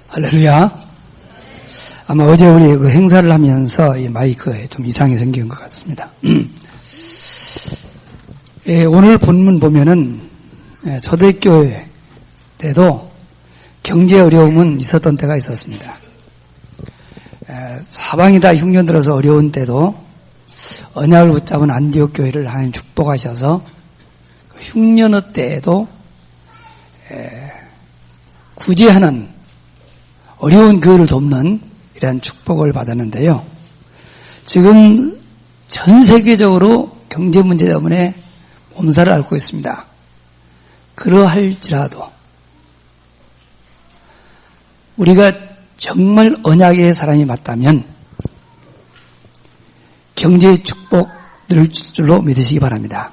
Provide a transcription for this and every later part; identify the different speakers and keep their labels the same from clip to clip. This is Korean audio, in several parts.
Speaker 1: 할렐루야. 아마 어제 우리 그 행사를 하면서 이 마이크에 좀 이상이 생긴 것 같습니다. 오늘 본문 보면은 초대교회 때도 경제 어려움은 있었던 때가 있었습니다. 사방이 다 흉년 들어서 어려운 때도 언약을 붙잡은 안디옥 교회를 하나님 축복하셔서 흉년의 때에도 구제하는 어려운 교회를 돕는 이러한 축복을 받았는데요. 지금 전 세계적으로 경제 문제 때문에 몸살을 앓고 있습니다. 그러할지라도 우리가 정말 언약의 사람이 맞다면 경제의 축복 누릴 줄로 믿으시기 바랍니다.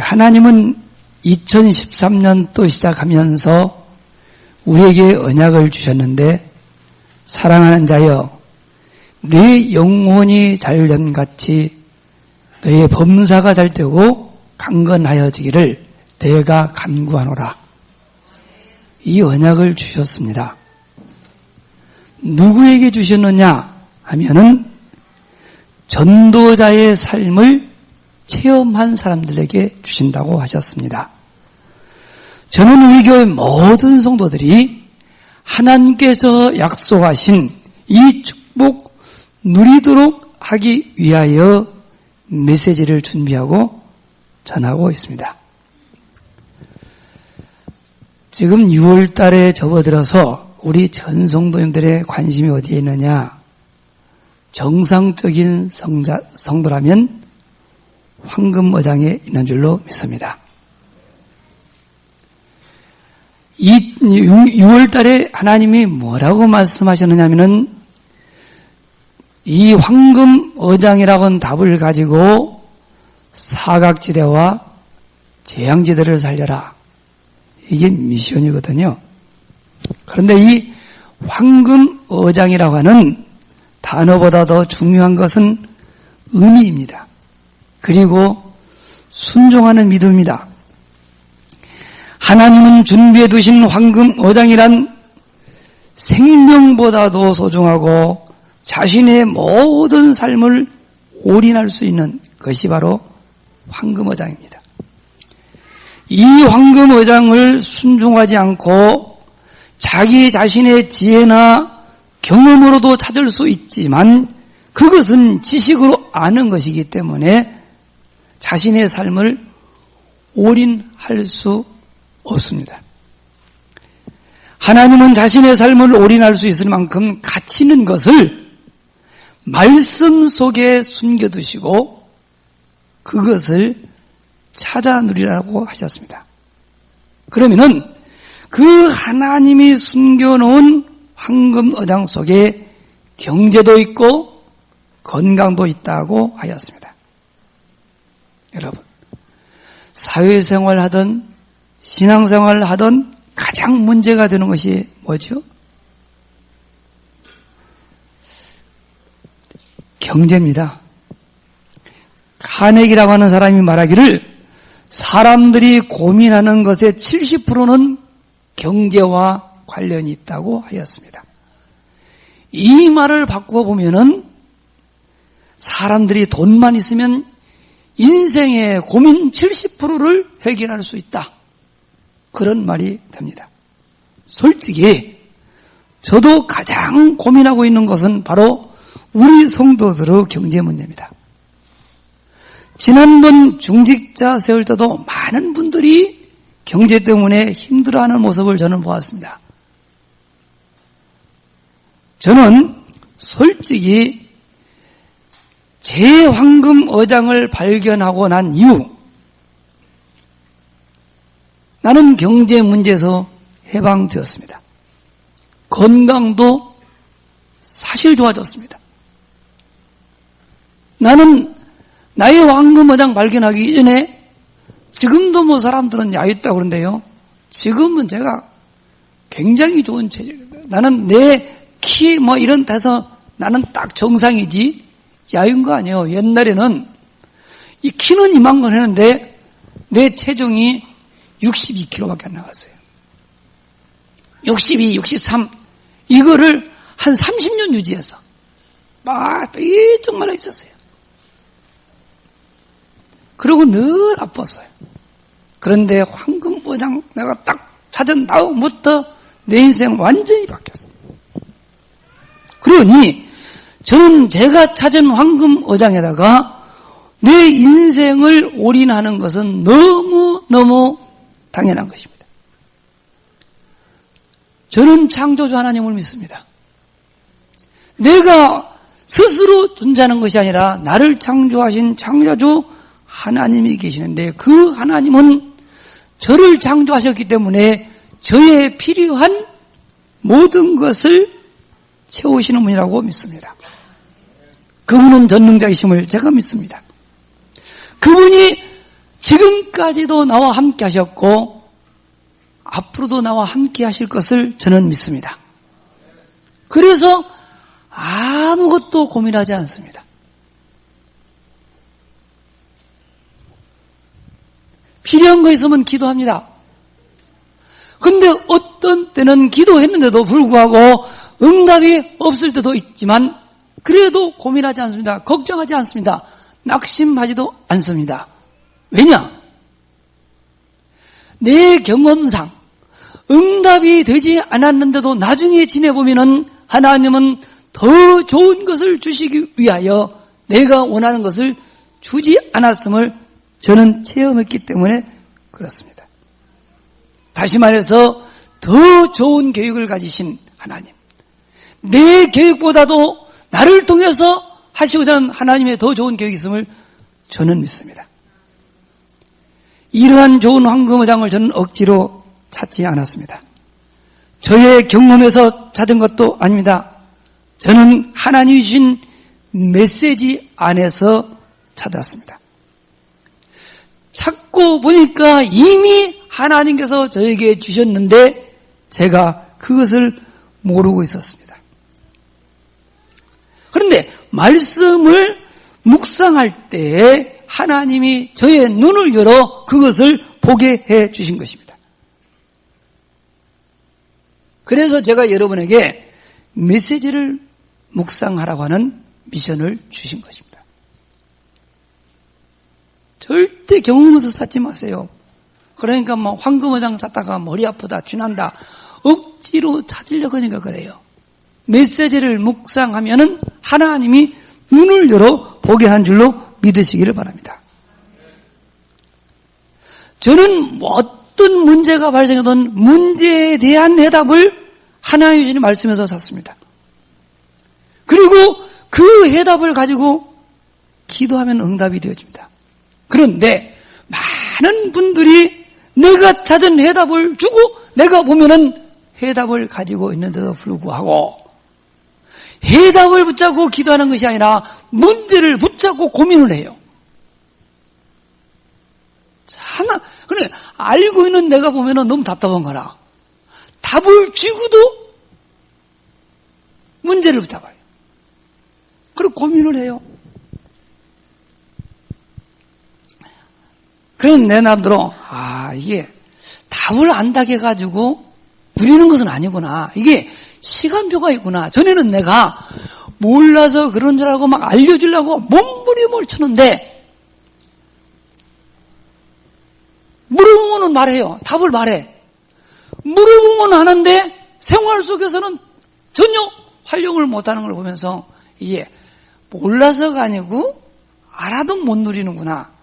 Speaker 1: 하나님은 2013년도 시작하면서 우리에게 언약을 주셨는데, 사랑하는 자여 네 영혼이 잘됨 같이 너의 범사가 잘되고 강건하여지기를 내가 간구하노라. 이 언약을 주셨습니다. 누구에게 주셨느냐 하면은 전도자의 삶을 체험한 사람들에게 주신다고 하셨습니다. 저는 우리 교회 모든 성도들이 하나님께서 약속하신 이 축복 누리도록 하기 위하여 메시지를 준비하고 전하고 있습니다. 지금 6월 달에 접어들어서 우리 전 성도님들의 관심이 어디에 있느냐? 정상적인 성도라면 황금어장에 있는 줄로 믿습니다. 6월 달에 하나님이 뭐라고 말씀하셨느냐면은 이 황금어장이라고 하는 답을 가지고 사각지대와 재앙지대를 살려라. 이게 미션이거든요. 그런데 이 황금어장이라고 하는 단어보다 더 중요한 것은 의미입니다. 그리고 순종하는 믿음입니다. 하나님은 준비해 두신 황금어장이란 생명보다도 소중하고 자신의 모든 삶을 올인할 수 있는 것이 바로 황금어장입니다. 이 황금어장을 순종하지 않고 자기 자신의 지혜나 경험으로도 찾을 수 있지만 그것은 지식으로 아는 것이기 때문에 자신의 삶을 올인할 수 없습니다. 하나님은 자신의 삶을 올인할 수 있을 만큼 가치 있는 것을 말씀 속에 숨겨두시고 그것을 찾아 누리라고 하셨습니다. 그러면은 그 하나님이 숨겨놓은 황금어장 속에 경제도 있고 건강도 있다고 하였습니다. 여러분, 사회생활 하든 신앙생활 하든 가장 문제가 되는 것이 뭐죠? 경제입니다. 카네기라고 하는 사람이 말하기를 사람들이 고민하는 것의 70%는 경제와 관련이 있다고 하였습니다. 이 말을 바꿔보면은 사람들이 돈만 있으면 인생의 고민 70%를 해결할 수 있다. 그런 말이 됩니다. 솔직히 저도 가장 고민하고 있는 것은 바로 우리 성도들의 경제 문제입니다. 지난번 중직자 세울 때도 많은 분들이 경제 때문에 힘들어하는 모습을 저는 보았습니다. 저는 솔직히 제 황금어장을 발견하고 난 이후 나는 경제 문제에서 해방되었습니다. 건강도 사실 좋아졌습니다. 나는 나의 황금어장 발견하기 이전에 지금도 뭐 사람들은 야유있다고 그러는데요. 지금은 제가 굉장히 좋은 체질입니다. 나는 내 키 뭐 이런 데서 나는 딱 정상이지 야유인 거 아니에요. 옛날에는 이 키는 이만큼 했는데 내 체중이 62kg밖에 안 나갔어요. 62, 63 이거를 한 30년 유지해서 막 삐쩍 말아 있었어요. 그리고 늘 아팠어요. 그런데 황금어장 내가 딱 찾은 다음부터 내 인생 완전히 바뀌었어요. 그러니 저는 제가 찾은 황금어장에다가 내 인생을 올인하는 것은 너무너무 당연한 것입니다. 저는 창조주 하나님을 믿습니다. 내가 스스로 존재하는 것이 아니라 나를 창조하신 창조주 하나님이 계시는데 그 하나님은 저를 창조하셨기 때문에 저의 필요한 모든 것을 채우시는 분이라고 믿습니다. 그분은 전능자이심을 제가 믿습니다. 그분이 지금까지도 나와 함께 하셨고 앞으로도 나와 함께 하실 것을 저는 믿습니다. 그래서 아무것도 고민하지 않습니다. 필요한 거 있으면 기도합니다. 근데 어떤 때는 기도했는데도 불구하고 응답이 없을 때도 있지만 그래도 고민하지 않습니다. 걱정하지 않습니다. 낙심하지도 않습니다. 왜냐? 내 경험상 응답이 되지 않았는데도 나중에 지내보면은 하나님은 더 좋은 것을 주시기 위하여 내가 원하는 것을 주지 않았음을 저는 체험했기 때문에 그렇습니다. 다시 말해서 더 좋은 계획을 가지신 하나님, 내 계획보다도 나를 통해서 하시고자 하는 하나님의 더 좋은 계획이 있음을 저는 믿습니다. 이러한 좋은 황금어장을 저는 억지로 찾지 않았습니다. 저의 경험에서 찾은 것도 아닙니다. 저는 하나님이 주신 메시지 안에서 찾았습니다. 찾고 보니까 이미 하나님께서 저에게 주셨는데 제가 그것을 모르고 있었습니다. 그런데 말씀을 묵상할 때 하나님이 저의 눈을 열어 그것을 보게 해 주신 것입니다. 그래서 제가 여러분에게 메시지를 묵상하라고 하는 미션을 주신 것입니다. 절대 경험에서 찾지 마세요. 그러니까 뭐 황금어장 찾다가 머리 아프다, 쥐난다, 억지로 찾으려고 하니까 그래요. 메시지를 묵상하면은 하나님이 눈을 열어 보게 한 줄로 믿으시기를 바랍니다. 저는 어떤 문제가 발생하든 문제에 대한 해답을 하나님이 주신 말씀에서 찾습니다. 그리고 그 해답을 가지고 기도하면 응답이 되어집니다. 그런데 많은 분들이 내가 찾은 해답을 주고 내가 보면은 해답을 가지고 있는데도 불구하고 해답을 붙잡고 기도하는 것이 아니라 문제를 붙잡고 고민을 해요. 참, 그래, 알고 있는 내가 보면은 너무 답답한 거라. 답을 쥐고도 문제를 붙잡아요. 그리고 고민을 해요. 그래서 내 나름대로, 이게 답을 안다고 해가지고 누리는 것은 아니구나. 이게 시간표가 있구나. 전에는 내가 몰라서 그런 줄 알고 막 알려주려고 몸부림을 쳤는데, 물어보면 말해요. 답을 말해. 물어보면 하는데 생활 속에서는 전혀 활용을 못하는 걸 보면서 이게 몰라서가 아니고 알아도 못 누리는구나.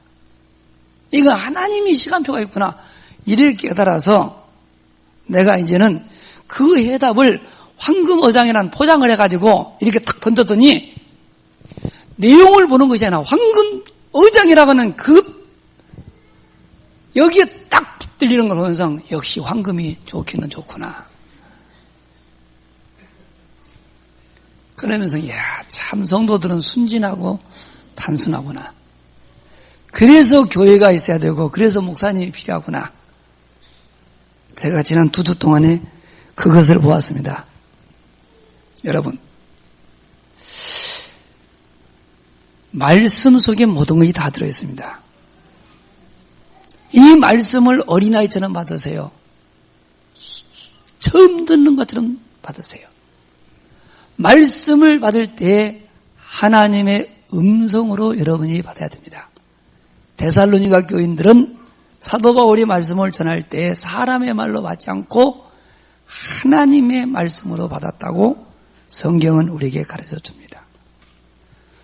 Speaker 1: 이거 하나님이 시간표가 있구나. 이렇게 깨달아서 내가 이제는 그 해답을 황금어장이라는 포장을 해가지고 이렇게 탁 던졌더니 내용을 보는 것이 아니라 황금어장이라고 하는 그 여기에 딱 붙들리는 걸 보면서 역시 황금이 좋기는 좋구나. 그러면서 참 성도들은 순진하고 단순하구나. 그래서 교회가 있어야 되고 그래서 목사님이 필요하구나. 제가 지난 2주 동안에 그것을 보았습니다. 여러분, 말씀 속에 모든 것이 다 들어있습니다. 이 말씀을 어린아이처럼 받으세요. 처음 듣는 것처럼 받으세요. 말씀을 받을 때 하나님의 음성으로 여러분이 받아야 됩니다. 데살로니가 교인들은 사도 바울이 말씀을 전할 때 사람의 말로 받지 않고 하나님의 말씀으로 받았다고 성경은 우리에게 가르쳐 줍니다.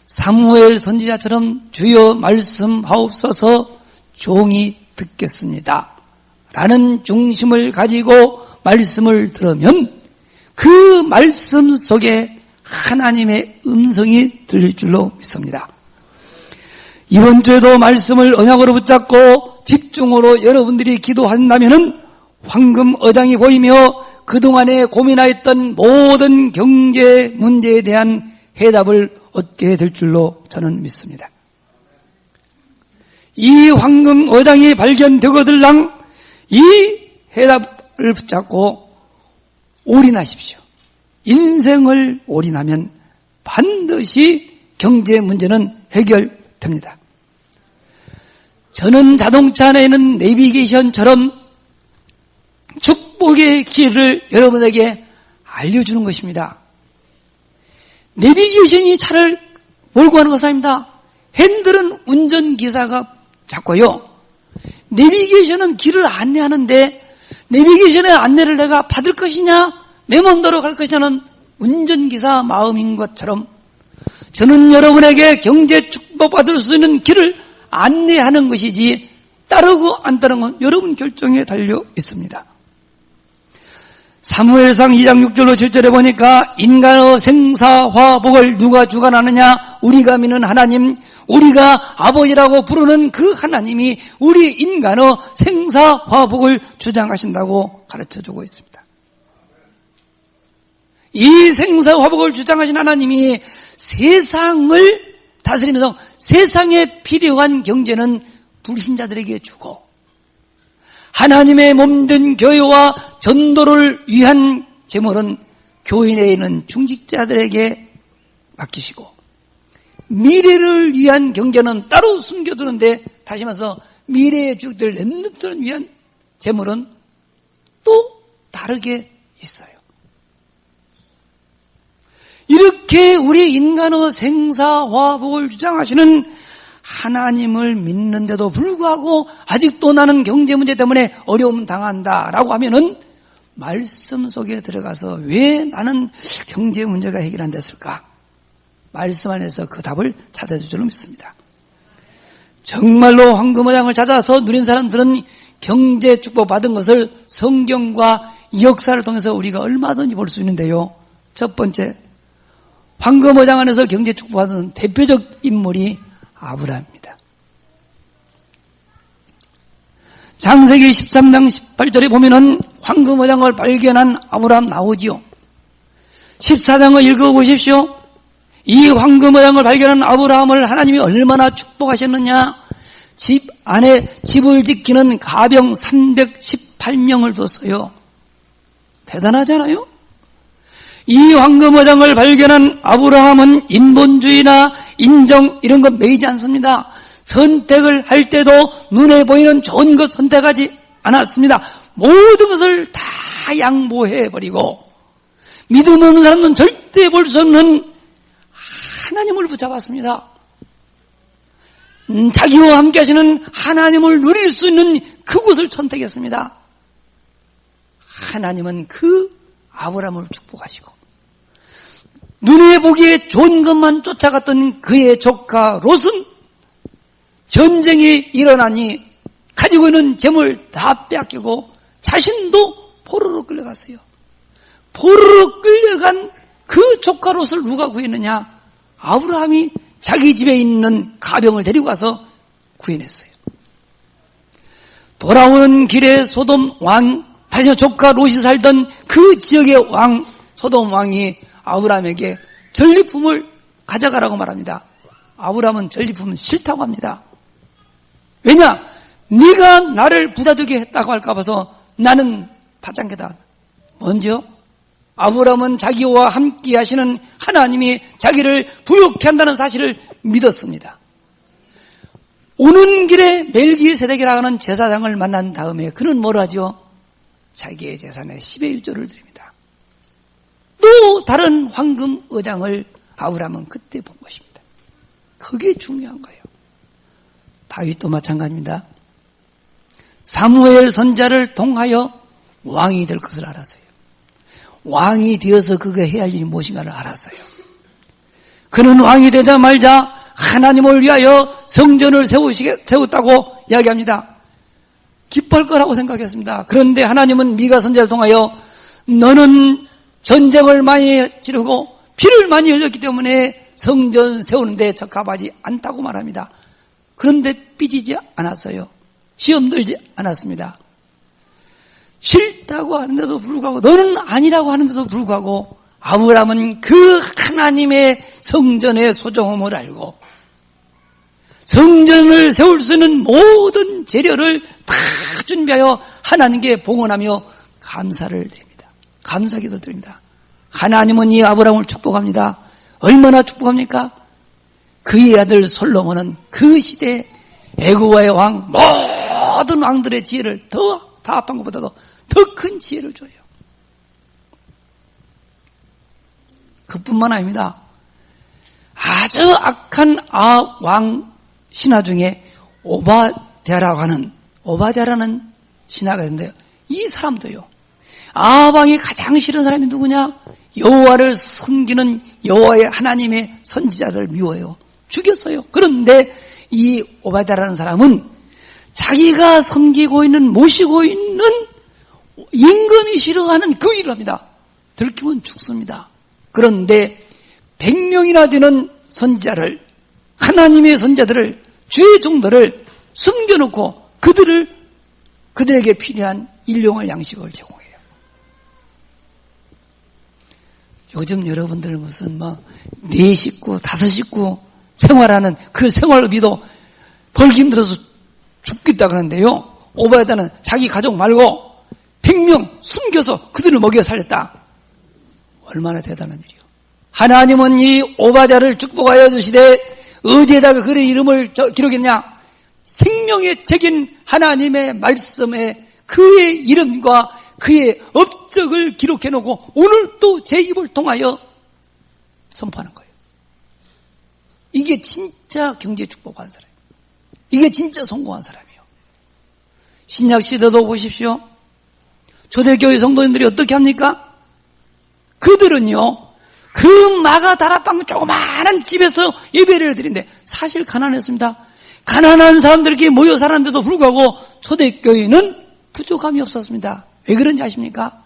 Speaker 1: 사무엘 선지자처럼 주여 말씀하옵소서 종이 듣겠습니다 라는 중심을 가지고 말씀을 들으면 그 말씀 속에 하나님의 음성이 들릴 줄로 믿습니다. 이번 주에도 말씀을 언약으로 붙잡고 집중으로 여러분들이 기도한다면 황금 어장이 보이며 그동안에 고민하였던 모든 경제 문제에 대한 해답을 얻게 될 줄로 저는 믿습니다. 이 황금 어장이 발견되거들랑 이 해답을 붙잡고 올인하십시오. 인생을 올인하면 반드시 경제 문제는 해결됩니다. 저는 자동차 안에는 내비게이션처럼 축복의 길을 여러분에게 알려주는 것입니다. 내비게이션이 차를 몰고 가는 것이 아닙니다. 핸들은 운전기사가 잡고요. 내비게이션은 길을 안내하는데 내비게이션의 안내를 내가 받을 것이냐 내 마음대로 갈 것이냐는 운전기사 마음인 것처럼 저는 여러분에게 경제 축복받을 수 있는 길을 안내하는 것이지 따르고 안 따르는 건 여러분 결정에 달려 있습니다. 사무엘상 2장 6절로 7절에 보니까 인간의 생사화복을 누가 주관하느냐 우리가 믿는 하나님 우리가 아버지라고 부르는 그 하나님이 우리 인간의 생사화복을 주장하신다고 가르쳐주고 있습니다. 이 생사화복을 주장하신 하나님이 세상을 다스리면서 세상에 필요한 경제는 불신자들에게 주고 하나님의 몸된 교회와 전도를 위한 재물은 교회 내에 있는 중직자들에게 맡기시고 미래를 위한 경제는 따로 숨겨두는데 다시 말해서 미래의 주역들 렘넌트를 위한 재물은 또 다르게 있어요. 이렇게 우리 인간의 생사화복을 주장하시는 하나님을 믿는데도 불구하고 아직도 나는 경제 문제 때문에 어려움 당한다라고 하면은 말씀 속에 들어가서 왜 나는 경제 문제가 해결 안 됐을까? 말씀 안에서 그 답을 찾아줄 줄로 믿습니다. 정말로 황금어장을 찾아서 누린 사람들은 경제 축복 받은 것을 성경과 역사를 통해서 우리가 얼마든지 볼 수 있는데요. 첫 번째, 황금어장 안에서 경제 축복 받은 대표적 인물이 아브라함입니다. 창세기 13장 18절에 보면은 황금어장을 발견한 아브라함 나오지요. 14장을 읽어보십시오. 이 황금어장을 발견한 아브라함을 하나님이 얼마나 축복하셨느냐. 집 안에 집을 지키는 가병 318명을 뒀어요. 대단하잖아요. 이 황금어장을 발견한 아브라함은 인본주의나 인정 이런 것 매이지 않습니다. 선택을 할 때도 눈에 보이는 좋은 것 선택하지 않았습니다. 모든 것을 다 양보해버리고 믿음 없는 사람은 절대 볼 수 없는 하나님을 붙잡았습니다. 자기와 함께 하시는 하나님을 누릴 수 있는 그곳을 선택했습니다. 하나님은 그 아브라함을 축복하시고 눈에 보기에 좋은 것만 쫓아갔던 그의 조카 롯은 전쟁이 일어나니 가지고 있는 재물 다 빼앗기고 자신도 포로로 끌려갔어요. 포로로 끌려간 그 조카 롯을 누가 구했느냐? 아브라함이 자기 집에 있는 가병을 데리고 가서 구해냈어요. 돌아오는 길에 소돔 왕, 다시 조카 롯이 살던 그 지역의 왕, 소돔 왕이 아브라함에게 전리품을 가져가라고 말합니다. 아브라함은 전리품은 싫다고 합니다. 왜냐? 네가 나를 부자되게 했다고 할까 봐서 나는 받지 않겠다. 먼저 아브라함은 자기와 함께 하시는 하나님이 자기를 부욕케 한다는 사실을 믿었습니다. 오는 길에 멜기세덱이라고 하는 제사장을 만난 다음에 그는 뭘 하죠? 자기의 재산의 10의 1조를 드립니다. 또 다른 황금 의장을 아브라함은 그때 본 것입니다. 그게 중요한 거예요. 다윗도 마찬가지입니다. 사무엘 선지자를 통하여 왕이 될 것을 알았어요. 왕이 되어서 그가 해야 할 일이 무엇인가를 알았어요. 그는 왕이 되자마자 하나님을 위하여 성전을 세웠다고 이야기합니다. 기뻐할 거라고 생각했습니다. 그런데 하나님은 미가 선지자를 통하여 너는 전쟁을 많이 치르고 피를 많이 흘렸기 때문에 성전 세우는데 적합하지 않다고 말합니다. 그런데 삐지지 않았어요. 시험 들지 않았습니다. 싫다고 하는데도 불구하고 너는 아니라고 하는데도 불구하고 아브라함은 그 하나님의 성전의 소중함을 알고 성전을 세울 수 있는 모든 재료를 다 준비하여 하나님께 봉헌하며 감사를 드립니다. 감사기도 드립니다. 하나님은 이 아브라함을 축복합니다. 얼마나 축복합니까? 그의 아들 솔로몬은 그 시대 애굽의 왕 모든 왕들의 지혜를 더 다합한 것보다도 더 큰 지혜를 줘요. 그뿐만 아닙니다. 아주 악한 왕 신하 중에 오바댜라는 신하가 있는데요. 이 사람도요. 아방이 가장 싫은 사람이 누구냐? 여호와를 섬기는 여호와의 하나님의 선지자를 미워요. 죽였어요. 그런데 이 오바댜라는 사람은 자기가 섬기고 있는 모시고 있는 임금이 싫어하는 그 일을 합니다. 들키면 죽습니다. 그런데 100명이나 되는 선지자를 하나님의 선지자들을 주의 종들을 숨겨놓고 그들에게 필요한 일용할 양식을 제공해요. 요즘 여러분들 무슨 4식구 5식구 생활하는 그 생활비도 벌기 힘들어서 죽겠다 그러는데요. 오바댜는 자기 가족 말고 100명 숨겨서 그들을 먹여 살렸다. 얼마나 대단한 일이요. 하나님은 이 오바댜를 축복하여 주시되 어디에다가 그의 이름을 기록했냐? 생명의 책인 하나님의 말씀에 그의 이름과 그의 업적을 기록해놓고 오늘 또 제 입을 통하여 선포하는 거예요. 이게 진짜 경제 축복한 사람이에요. 이게 진짜 성공한 사람이에요. 신약 시대도 보십시오. 초대교회 성도님들이 어떻게 합니까? 그들은요, 그 마가 다락방 조그마한 집에서 예배를 드리는데 사실 가난했습니다. 가난한 사람들에게 모여 살았는데도 불구하고 초대교회는 부족함이 없었습니다. 왜 그런지 아십니까?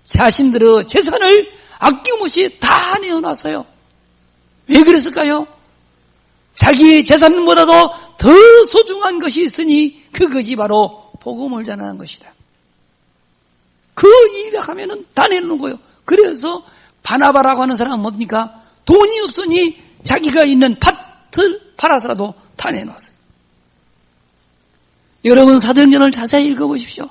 Speaker 1: 자신들의 재산을 아낌없이 다 내어놨어요. 왜 그랬을까요? 자기의 재산보다도 더 소중한 것이 있으니 그것이 바로 복음을 전하는 것이다. 그 일이라 하면은 다 내놓는 거예요. 그래서 바나바라고 하는 사람은 뭡니까? 돈이 없으니 자기가 있는 밭을 팔아서라도 다 내놨어요. 여러분 사도행전을 자세히 읽어보십시오.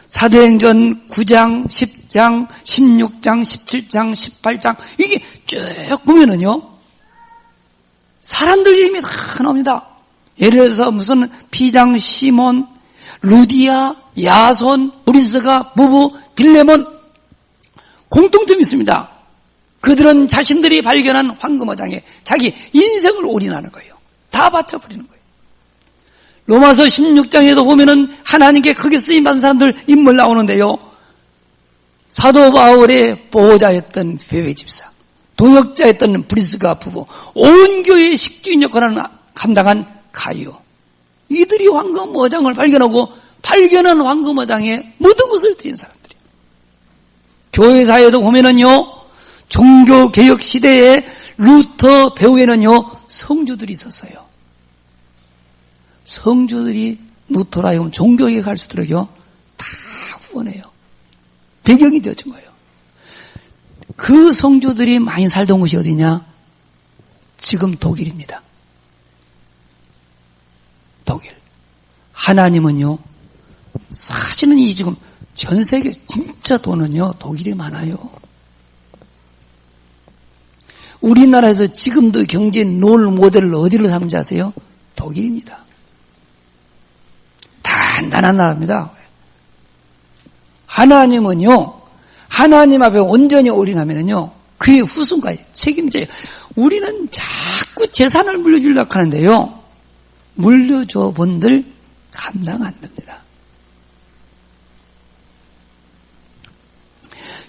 Speaker 1: 사도행전 9장, 10장, 16장, 17장, 18장 이게 쭉 보면은요. 사람들 이름이 다 나옵니다. 예를 들어서 무슨 피장 시몬, 루디아, 야손, 브리스가 부부, 빌레몬 공통점이 있습니다. 그들은 자신들이 발견한 황금어장에 자기 인생을 올인하는 거예요. 다 바쳐버리는 거예요. 로마서 16장에도 보면은 하나님께 크게 쓰임받은 사람들 인물 나오는데요. 사도 바울의 보호자였던 베베 집사, 동역자였던 브리스가 부부, 온 교회의 식주인 역할을 감당한 가이오. 이들이 황금어장을 발견하고 발견한 황금어장에 모든 것을 드린 사람들이에요. 교회사에도 보면은요, 종교개혁 시대에 루터 배후에는요, 성주들이 있었어요. 성주들이 루터라 하여금 종교개혁할 수 있도록요, 다 후원해요. 배경이 되어진 거예요. 그 성주들이 많이 살던 곳이 어디냐? 지금 독일입니다. 독일. 하나님은요, 사실은 이 지금 전 세계 진짜 돈은요, 독일이 많아요. 우리나라에서 지금도 경제 롤 모델을 어디로 삼는지 아세요? 독일입니다. 단단한 나라입니다. 하나님은요, 하나님 앞에 온전히 올인하면요, 그의 후손까지 책임져요. 우리는 자꾸 재산을 물려주려고 하는데요, 물려줘 본들 감당 안 됩니다.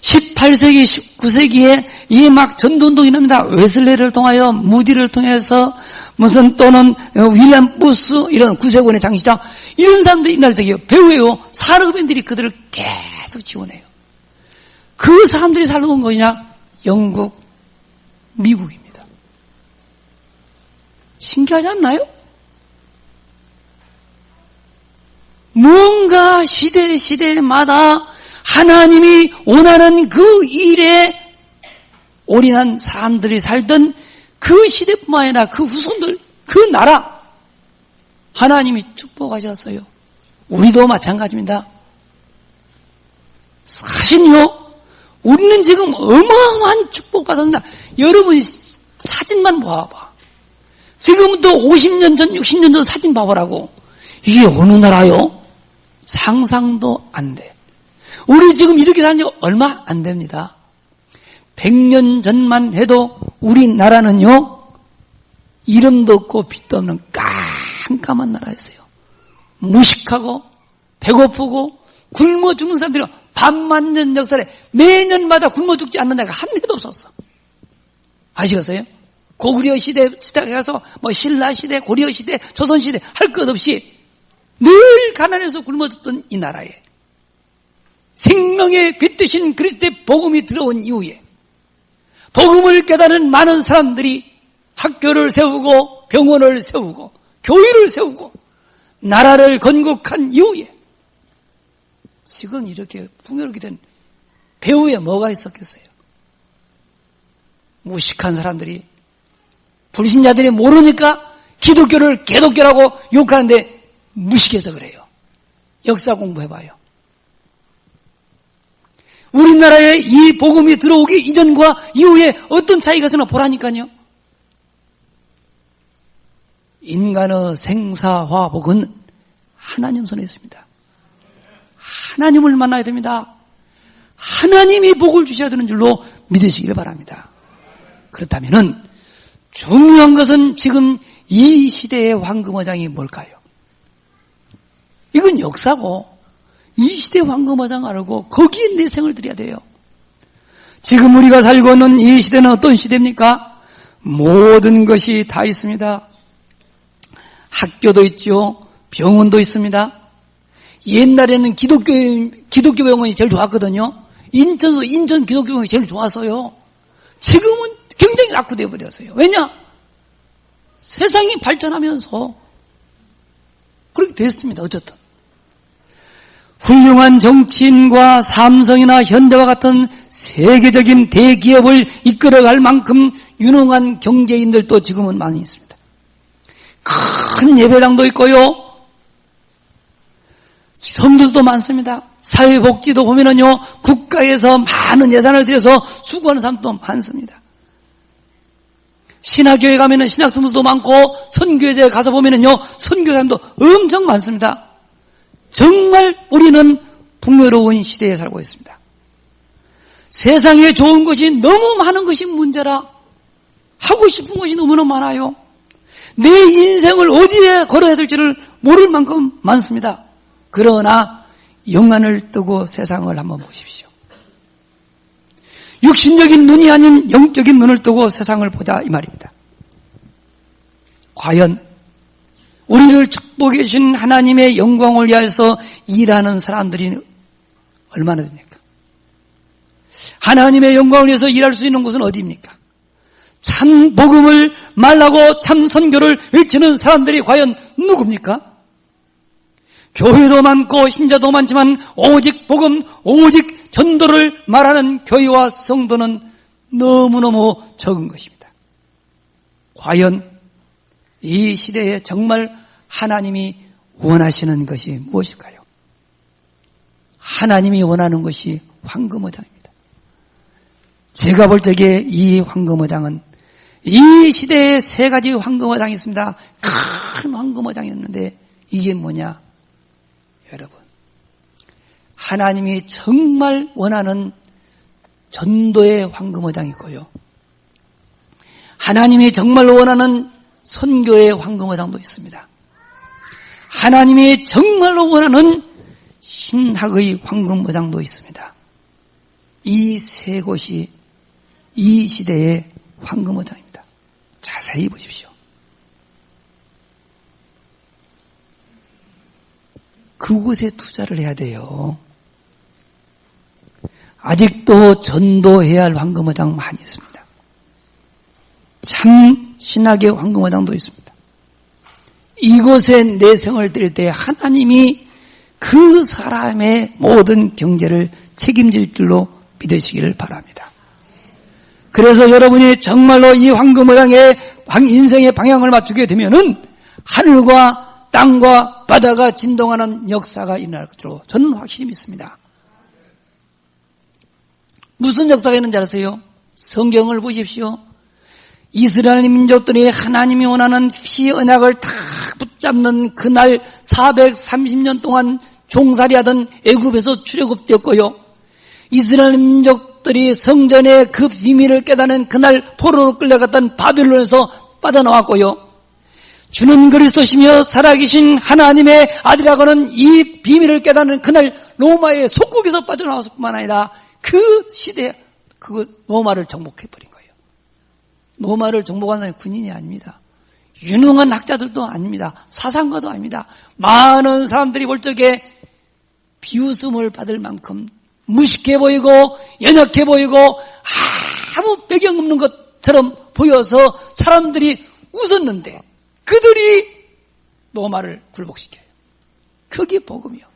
Speaker 1: 18세기, 19세기에 이 막 전도운동이 납니다. 웨슬레를 통하여, 무디를 통해서, 무슨 또는 윌리엄 부스, 이런 구세군의 장시장, 이런 사람들이 이날 되게 배우예요. 산업인들이 그들을 계속 지원해요. 그 사람들이 살고 온 거냐? 영국, 미국입니다. 신기하지 않나요? 뭔가 시대마다 하나님이 원하는 그 일에 올인한 사람들이 살던 그 시대뿐만 아니라 그 후손들, 그 나라 하나님이 축복하셨어요. 우리도 마찬가지입니다. 사실요, 우리는 지금 어마어마한 축복받았습니다. 여러분 사진만 봐봐. 지금부터 50년 전, 60년 전 사진 봐보라고. 이게 어느 나라요? 상상도 안 돼. 우리 지금 이렇게 사는 지 얼마 안 됩니다. 100년 전만 해도 우리나라는요, 이름도 없고 빛도 없는 깜깜한 나라였어요. 무식하고 배고프고 굶어 죽는 사람들이 반만년 역사에 매년마다 굶어 죽지 않는 데가 한 해도 없었어. 아시겠어요? 고구려 시대에 가서 뭐 신라 시대, 고려 시대, 조선 시대 할 것 없이 늘 가난해서 굶어 죽던 이 나라에 생명의 빛 되신 그리스도의 복음이 들어온 이후에 복음을 깨달은 많은 사람들이 학교를 세우고 병원을 세우고 교회를 세우고 나라를 건국한 이후에 지금 이렇게 풍요롭게 된 배후에 뭐가 있었겠어요? 무식한 사람들이, 불신자들이 모르니까 기독교를 개독교라고 욕하는데 무식해서 그래요. 역사 공부해봐요. 우리나라에 이 복음이 들어오기 이전과 이후에 어떤 차이가 있으나 보라니까요. 인간의 생사화복은 하나님 손에 있습니다. 하나님을 만나야 됩니다. 하나님이 복을 주셔야 되는 줄로 믿으시길 바랍니다. 그렇다면은 중요한 것은 지금 이 시대의 황금어장이 뭘까요? 이건 역사고 이 시대의 황금어장 알고 거기에 내 생을 들여야 돼요. 지금 우리가 살고 있는 이 시대는 어떤 시대입니까? 모든 것이 다 있습니다. 학교도 있죠. 병원도 있습니다. 옛날에는 기독교 병원이 제일 좋았거든요. 인천 기독교 병원이 제일 좋았어요. 지금은 굉장히 낙후되어 버렸어요. 왜냐? 세상이 발전하면서 그렇게 됐습니다. 어쨌든 훌륭한 정치인과 삼성이나 현대와 같은 세계적인 대기업을 이끌어갈 만큼 유능한 경제인들도 지금은 많이 있습니다. 큰 예배당도 있고요. 성도도 많습니다. 사회복지도 보면은요, 국가에서 많은 예산을 들여서 수고하는 사람도 많습니다. 신학교에 가면은 신학생들도 많고, 선교제에 가서 보면은요, 선교사님도 엄청 많습니다. 정말 우리는 풍요로운 시대에 살고 있습니다. 세상에 좋은 것이 너무 많은 것이 문제라 하고 싶은 것이 너무나 많아요. 내 인생을 어디에 걸어야 될지를 모를 만큼 많습니다. 그러나 영안을 뜨고 세상을 한번 보십시오. 육신적인 눈이 아닌 영적인 눈을 뜨고 세상을 보자 이 말입니다. 과연 우리를 축복해 주신 하나님의 영광을 위하여서 일하는 사람들이 얼마나 됩니까? 하나님의 영광을 위해서 일할 수 있는 곳은 어디입니까? 참 복음을 말하고 참 선교를 외치는 사람들이 과연 누굽니까? 교회도 많고 신자도 많지만 오직 복음, 오직 전도를 말하는 교회와 성도는 너무너무 적은 것입니다. 과연 이 시대에 정말 하나님이 원하시는 것이 무엇일까요? 하나님이 원하는 것이 황금어장입니다. 제가 볼 적에 이 황금어장은 이 시대에 세 가지 황금어장이 있습니다. 큰 황금어장이 있는데 이게 뭐냐? 여러분, 하나님이 정말 원하는 전도의 황금어장이 있고요. 하나님이 정말로 원하는 선교의 황금어장도 있습니다. 하나님이 정말로 원하는 신학의 황금어장도 있습니다. 이 세 곳이 이 시대의 황금어장입니다. 자세히 보십시오. 그곳에 투자를 해야 돼요. 아직도 전도해야 할 황금어장 많이 있습니다. 참 신학의 황금어장도 있습니다. 이곳에 내성을 드릴 때 하나님이 그 사람의 모든 경제를 책임질 줄로 믿으시기를 바랍니다. 그래서 여러분이 정말로 이 황금어장의 인생의 방향을 맞추게 되면은 하늘과 땅과 바다가 진동하는 역사가 일어날 것으로 저는 확실히 믿습니다. 무슨 역사가 있는지 아세요? 성경을 보십시오. 이스라엘 민족들이 하나님이 원하는 피 언약을 다 붙잡는 그날 430년 동안 종살이하던 애굽에서 출애굽되었고요. 이스라엘 민족들이 성전의 그 비밀을 깨닫는 그날 포로로 끌려갔던 바벨론에서 빠져나왔고요. 주는 그리스도시며 살아계신 하나님의 아들이라고는 이 비밀을 깨닫는 그날 로마의 속국에서 빠져나왔을 뿐만 아니라 그 시대에 그 로마를 정복해버린 거예요. 로마를 정복한 사람이 군인이 아닙니다. 유능한 학자들도 아닙니다. 사상가도 아닙니다. 많은 사람들이 볼 적에 비웃음을 받을 만큼 무식해 보이고 연약해 보이고 아무 배경 없는 것처럼 보여서 사람들이 웃었는데 그들이 로마를 굴복시켜요. 그게 복음이요.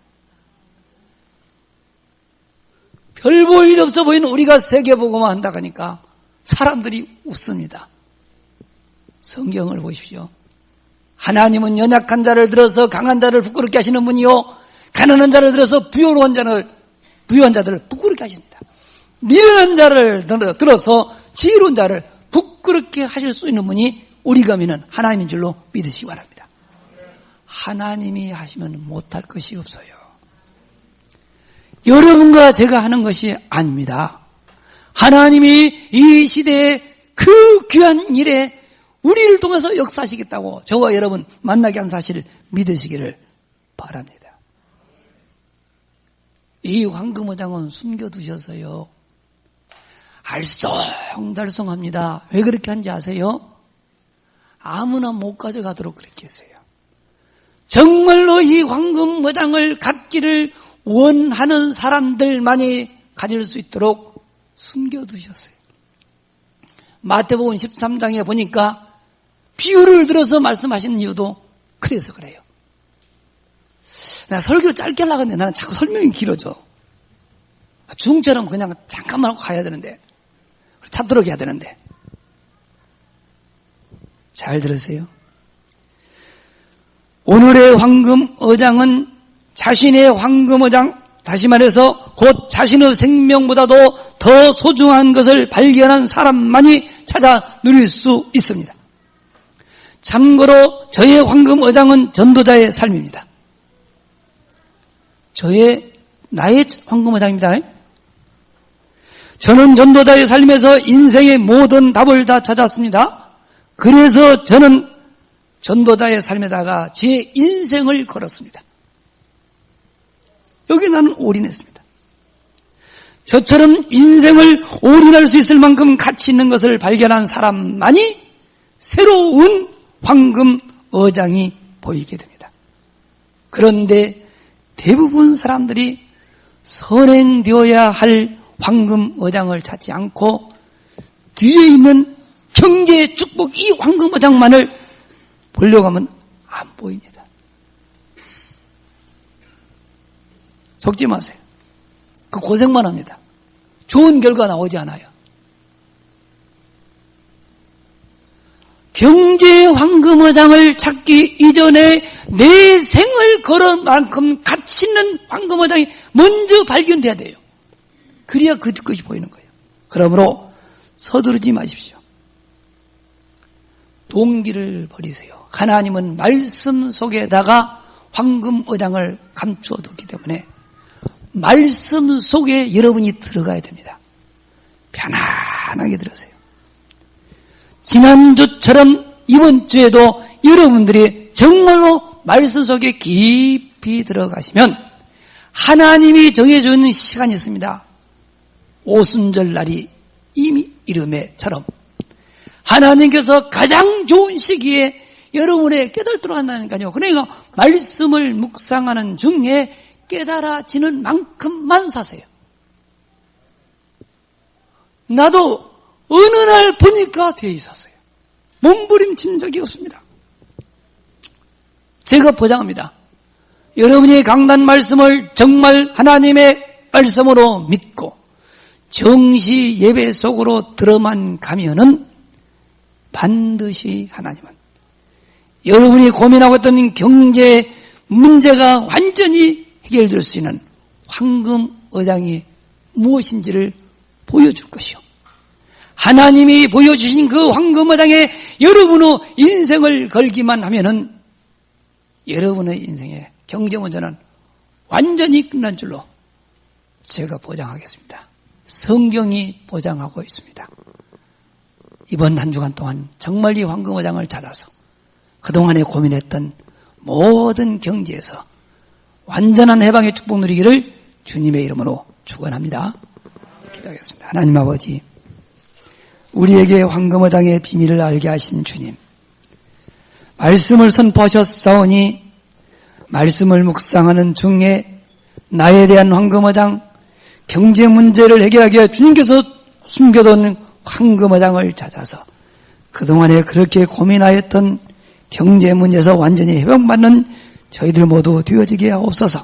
Speaker 1: 별 볼 일 없어 보이는 우리가 세계복음화 한다고 하니까 사람들이 웃습니다. 성경을 보십시오. 하나님은 연약한 자를 들어서 강한 자를 부끄럽게 하시는 분이요, 가난한 자를 들어서 부유한 자들을 부끄럽게 하십니다. 미련한 자를 들어서 지혜로운 자를 부끄럽게 하실 수 있는 분이 우리가 믿는 하나님인 줄로 믿으시기 바랍니다. 하나님이 하시면 못할 것이 없어요. 여러분과 제가 하는 것이 아닙니다. 하나님이 이 시대에 그 귀한 일에 우리를 통해서 역사하시겠다고 저와 여러분 만나게 한 사실을 믿으시기를 바랍니다. 이 황금어장은 숨겨두셔서요, 알쏭달쏭합니다. 왜 그렇게 한지 아세요? 아무나 못 가져가도록 그렇게 했어요. 정말로 이 황금어장을 갖기를 원하는 사람들만이 가질 수 있도록 숨겨두셨어요. 마태복음 13장에 보니까 비유를 들어서 말씀하시는 이유도 그래서 그래요. 나 설교를 짧게 하려고 하는데 나는 자꾸 설명이 길어져. 중처럼 그냥 잠깐만 하고 가야 되는데, 찾도록 해야 되는데. 잘 들으세요. 오늘의 황금어장은 자신의 황금어장, 다시 말해서 곧 자신의 생명보다도 더 소중한 것을 발견한 사람만이 찾아 누릴 수 있습니다. 참고로 저의 황금어장은 전도자의 삶입니다. 나의 황금어장입니다. 저는 전도자의 삶에서 인생의 모든 답을 다 찾았습니다. 그래서 저는 전도자의 삶에다가 제 인생을 걸었습니다. 여기 나는 올인했습니다. 저처럼 인생을 올인할 수 있을 만큼 가치 있는 것을 발견한 사람만이 새로운 황금어장이 보이게 됩니다. 그런데 대부분 사람들이 선행되어야 할 황금어장을 찾지 않고 뒤에 있는 경제의 축복, 이 황금어장만을 보려고 하면 안 보입니다. 속지 마세요. 그 고생만 합니다. 좋은 결과 나오지 않아요. 경제의 황금어장을 찾기 이전에 내 생을 걸은 만큼 가치 있는 황금어장이 먼저 발견돼야 돼요. 그래야 그 것이 보이는 거예요. 그러므로 서두르지 마십시오. 동기를 버리세요. 하나님은 말씀 속에다가 황금어장을 감추어 뒀기 때문에 말씀 속에 여러분이 들어가야 됩니다. 편안하게 들으세요. 지난주처럼 이번 주에도 여러분들이 정말로 말씀 속에 깊이 들어가시면 하나님이 정해주는 시간이 있습니다. 오순절 날이 이미 이름에처럼 하나님께서 가장 좋은 시기에 여러분의 깨달도록 한다니까요. 그러니까 말씀을 묵상하는 중에 깨달아지는 만큼만 사세요. 나도 어느 날 보니까 되어 있었어요. 몸부림친 적이 없습니다. 제가 보장합니다. 여러분이 강단 말씀을 정말 하나님의 말씀으로 믿고 정시 예배 속으로 들어만 가면은 반드시 하나님은 여러분이 고민하고 있던 경제 문제가 완전히 해결될 수 있는 황금어장이 무엇인지를 보여줄 것이요. 하나님이 보여주신 그 황금어장에 여러분의 인생을 걸기만 하면은 여러분의 인생의 경제 문제는 완전히 끝난 줄로 제가 보장하겠습니다. 성경이 보장하고 있습니다. 이번 한 주간 동안 정말 이 황금어장을 찾아서 그동안에 고민했던 모든 경지에서 완전한 해방의 축복 누리기를 주님의 이름으로 축원합니다. 기도하겠습니다. 하나님 아버지, 우리에게 황금어장의 비밀을 알게 하신 주님, 말씀을 선포하셨사오니 말씀을 묵상하는 중에 나에 대한 황금어장, 경제 문제를 해결하기 위해 주님께서 숨겨둔 황금어장을 찾아서 그동안에 그렇게 고민하였던 경제 문제에서 완전히 해방받는 저희들 모두 되어지게 하옵소서.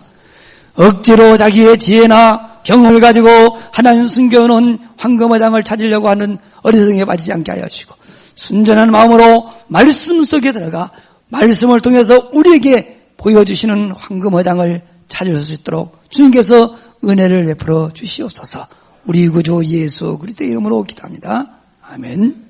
Speaker 1: 억지로 자기의 지혜나 경험을 가지고 하나님 숨겨놓은 황금어장을 찾으려고 하는 어리석음에 빠지지 않게 하여 주시고 순전한 마음으로 말씀 속에 들어가 말씀을 통해서 우리에게 보여주시는 황금어장을 찾을 수 있도록 주님께서 은혜를 베풀어 주시옵소서. 우리 구주 예수 그리스도의 이름으로 기도합니다. 아멘.